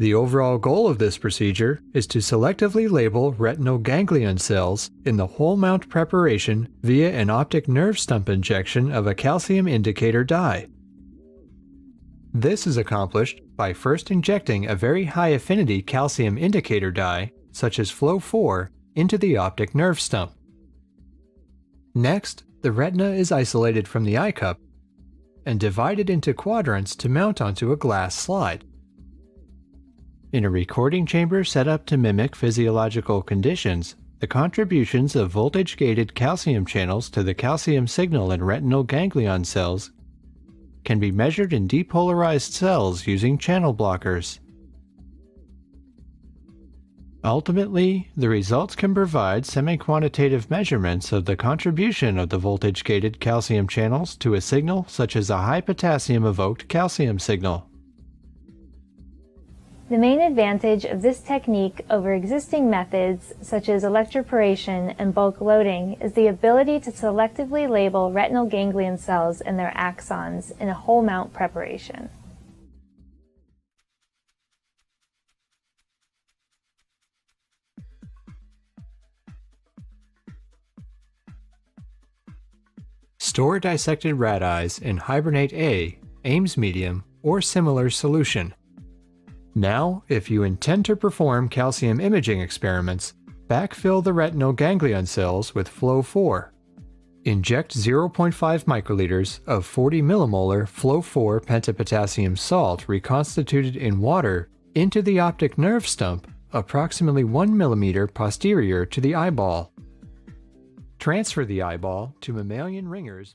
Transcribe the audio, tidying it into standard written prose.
The overall goal of this procedure is to selectively label retinal ganglion cells in the Wholemount preparation via an optic nerve stump injection of a calcium indicator dye. This is accomplished by first injecting a very high affinity calcium indicator dye, such as flow 4, into the optic nerve stump. Next, the retina is isolated from the eye cup and divided into quadrants to mount onto a glass slide. In a recording chamber set up to mimic physiological conditions, the contributions of voltage-gated calcium channels to the calcium signal in retinal ganglion cells can be measured in depolarized cells using channel blockers. Ultimately, the results can provide semi-quantitative measurements of the contribution of the voltage-gated calcium channels to a signal such as a high potassium-evoked calcium signal. The main advantage of this technique over existing methods such as electroporation and bulk loading is the ability to selectively label retinal ganglion cells and their axons in a Wholemount preparation. Store dissected rat eyes in hibernate A, Ames medium, or similar solution. Now, if you intend to perform calcium imaging experiments, backfill the retinal ganglion cells with flow 4. Inject 0.5 microliters of 40 millimolar flow 4 pentapotassium salt reconstituted in water into the optic nerve stump approximately 1 millimeter posterior to the eyeball. Transfer the eyeball to mammalian ringers.